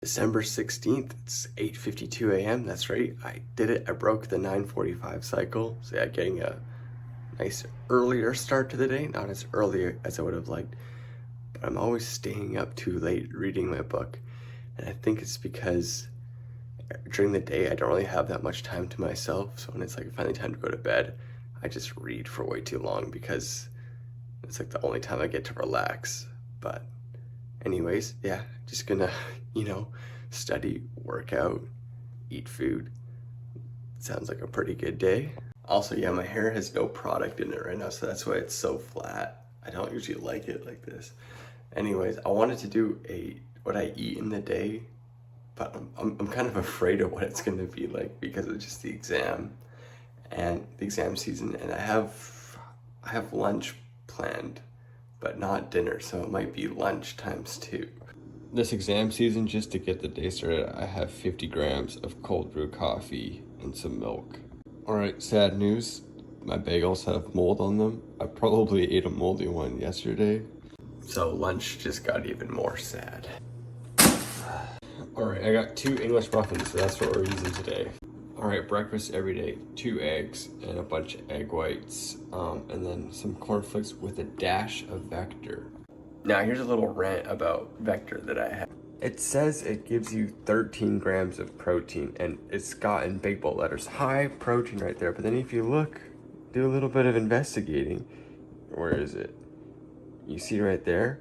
December 16th, it's 8:52 a.m. That's right, I did it. I broke the 9:45 cycle. So yeah, getting a nice earlier start to the day. Not as early as I would have liked, but I'm always staying up too late reading my book. And I think it's because during the day I don't really have that much time to myself. So when it's like finally time to go to bed, I just read for way too long because it's like the only time I get to relax. But anyways, yeah, just gonna, study, work out, eat food. Sounds like a pretty good day. Also, yeah, my hair has no product in it right now, so that's why it's so flat. I don't usually like it like this. Anyways, I wanted to do what I eat in the day, but I'm kind of afraid of what it's gonna be like because of just the exam and the exam season, and I have lunch planned, but not dinner, so it might be lunch times two. This exam season, just to get the day started, I have 50 grams of cold brew coffee and some milk. All right, sad news. My bagels have mold on them. I probably ate a moldy one yesterday. So lunch just got even more sad. All right, I got 2 English muffins, so that's what we're using today. All right, breakfast every day, 2 eggs and a bunch of egg whites, and then some cornflakes with a dash of Vector. Now here's a little rant about Vector that I have. It says it gives you 13 grams of protein, and it's got in big bold letters, high protein right there. But then if you look, do a little bit of investigating, where is it? You see right there?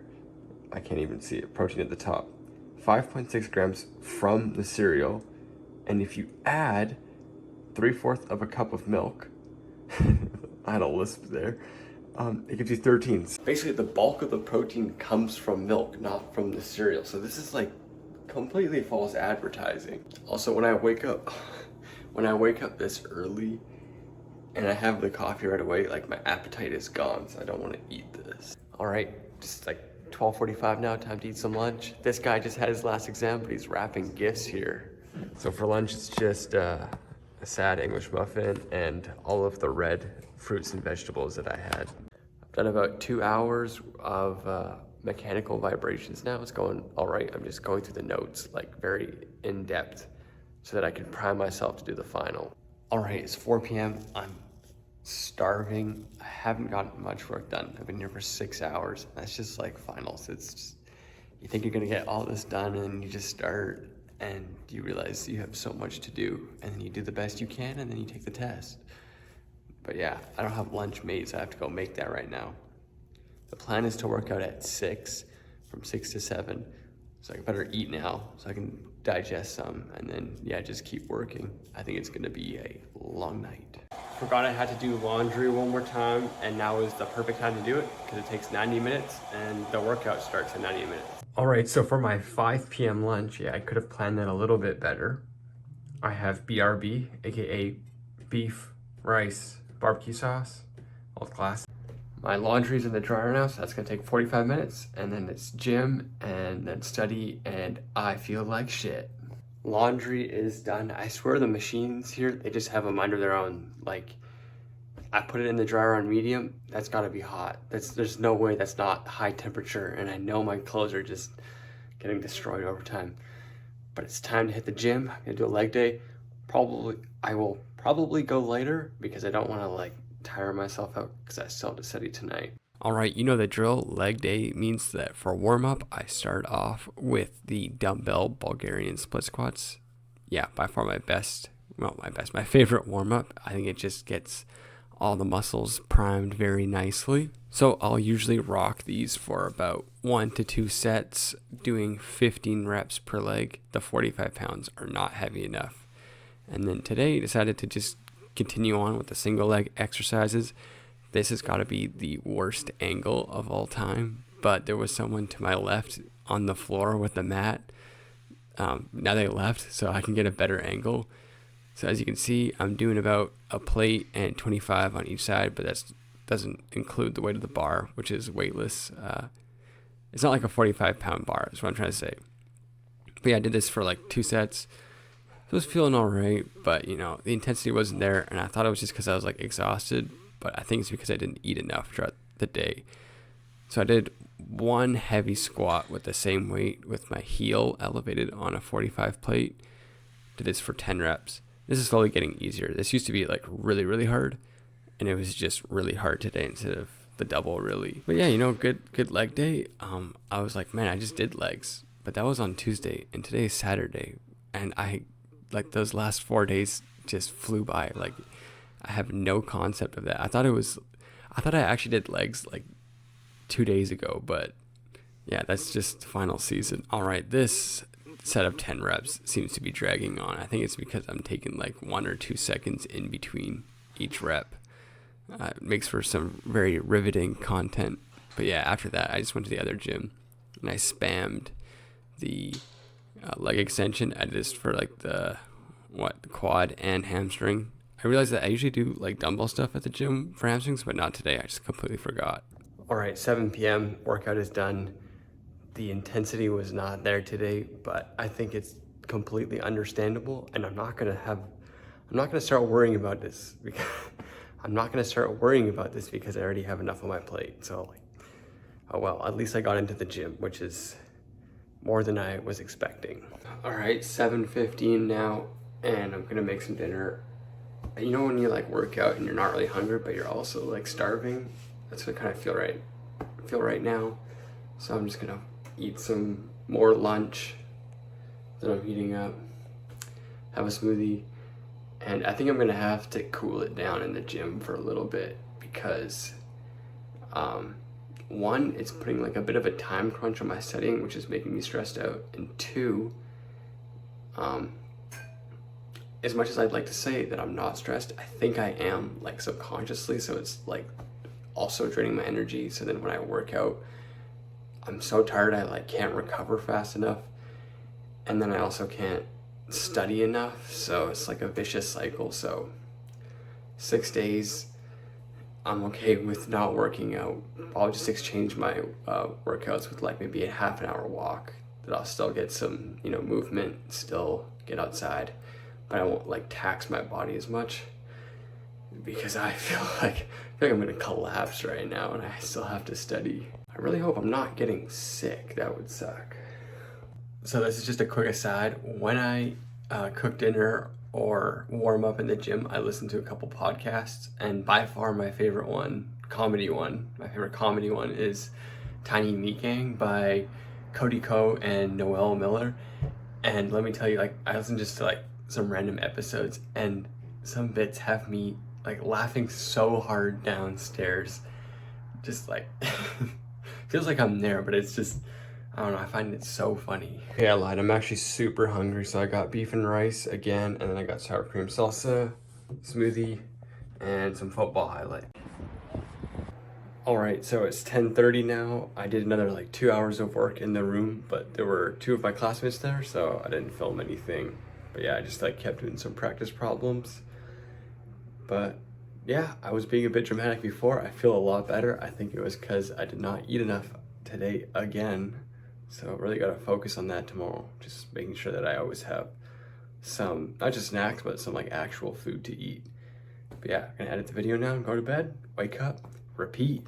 I can't even see it, protein at the top. 5.6 grams from the cereal, and if you add 3/4 of a cup of milk, I had a lisp there, it gives you 13. Basically, the bulk of the protein comes from milk, not from the cereal. So this is like completely false advertising. Also, when I wake up this early and I have the coffee right away, like my appetite is gone, so I don't want to eat this. All right, just like 12:45 now, time to eat some lunch. This guy just had his last exam, but he's wrapping gifts here. So for lunch, it's just a sad English muffin and all of the red fruits and vegetables that I had. I've done about 2 hours of mechanical vibrations now. It's going all right. I'm just going through the notes, like very in depth, so that I can prime myself to do the final. All right, it's 4 p.m. I'm starving. I haven't gotten much work done. I've been here for 6 hours. That's just like finals. It's just, you think you're gonna get all this done and you just start and you realize you have so much to do, and then you do the best you can and then you take the test. But yeah, I don't have lunch made, so I have to go make that right now. The plan is to work out at 6, from 6 to 7. So I better eat now so I can digest some, and then yeah, just keep working. I think it's gonna be a long night. Forgot I had to do laundry one more time, and now is the perfect time to do it because it takes 90 minutes and the workout starts in 90 minutes. All right, so for my 5 p.m. lunch, yeah, I could have planned that a little bit better. I have BRB, aka beef, rice, barbecue sauce, old class. My laundry's in the dryer now, so that's gonna take 45 minutes, and then it's gym, and then study, and I feel like shit. Laundry is done. I swear the machines here, they just have a mind of their own. Like, I put it in the dryer on medium, that's gotta be hot. There's no way that's not high temperature, and I know my clothes are just getting destroyed over time. But it's time to hit the gym. I'm gonna do a leg day. I will probably go later because I don't wanna like tire myself out because I still have to study tonight. All right, you know the drill. Leg day means that for warm up, I start off with the dumbbell Bulgarian split squats. Yeah, by far my favorite warm up. I think it just gets all the muscles primed very nicely. So I'll usually rock these for about 1 to 2 sets, doing 15 reps per leg. The 45 pounds are not heavy enough. And then today I decided to just continue on with the single leg exercises. This has got to be the worst angle of all time, but there was someone to my left on the floor with the mat. Now they left, so I can get a better angle. So as you can see, I'm doing about a plate and 25 on each side, but that doesn't include the weight of the bar, which is weightless. It's not like a 45-pound bar, is what I'm trying to say. But yeah, I did this for like 2 sets. I was feeling all right, but the intensity wasn't there, and I thought it was just because I was like exhausted, but I think it's because I didn't eat enough throughout the day. So I did one heavy squat with the same weight with my heel elevated on a 45 plate. Did this for 10 reps. This is slowly getting easier. This used to be like really, really hard, and it was just really hard today instead of the double, really. But yeah, good leg day. I was like, man, I just did legs, but that was on Tuesday, and today is Saturday, and I like those last 4 days just flew by. Like, I have no concept of that. I thought I actually did legs like 2 days ago, but yeah, that's just the final season. All right, this set of 10 reps seems to be dragging on. I think it's because I'm taking like 1 or 2 seconds in between each rep. It makes for some very riveting content. But yeah, after that, I just went to the other gym and I spammed the leg extension. I did this for like the quad and hamstring. I realized that I usually do like dumbbell stuff at the gym for hamstrings, but not today. I just completely forgot. All right, 7 p.m. workout is done. The intensity was not there today, but I think it's completely understandable, and I'm not gonna start worrying about this because because I already have enough on my plate. So like, oh well, at least I got into the gym, which is more than I was expecting. All right, 7:15 now, and I'm gonna make some dinner. You know when you like work out and you're not really hungry, but you're also like starving? That's what I kind of feel right now. So I'm just gonna eat some more lunch that I'm heating up, have a smoothie, and I think I'm gonna have to cool it down in the gym for a little bit because one, it's putting like a bit of a time crunch on my setting, which is making me stressed out, and two, as much as I'd like to say that I'm not stressed, I think I am, like subconsciously, so it's like also draining my energy. So then when I work out, I'm so tired I like can't recover fast enough, and then I also can't study enough, so it's like a vicious cycle. So 6 days I'm okay with not working out. I'll just exchange my workouts with like maybe a half an hour walk that I'll still get some movement, still get outside, but I won't like tax my body as much because I feel like I'm gonna collapse right now and I still have to study. I really hope I'm not getting sick. That would suck. So this is just a quick aside. When I cook dinner or warm up in the gym, I listen to a couple podcasts, and by far my favorite comedy one is Tiny Meat Gang by Cody Ko and Noel Miller. And let me tell you, like, I listen just to like some random episodes, and some bits have me like laughing so hard downstairs. Just like feels like I'm there, but it's just, I don't know, I find it so funny. Okay, I lied. I'm actually super hungry, so I got beef and rice again, and then I got sour cream salsa, smoothie, and some football highlight. All right, so it's 10:30 now. I did another like 2 hours of work in the room, but there were 2 of my classmates there, so I didn't film anything. But yeah, I just like kept doing some practice problems. But yeah, I was being a bit dramatic before. I feel a lot better. I think it was because I did not eat enough today again. So really got to focus on that tomorrow. Just making sure that I always have some, not just snacks, but some like actual food to eat. But yeah, I'm gonna edit the video now and go to bed, wake up, repeat.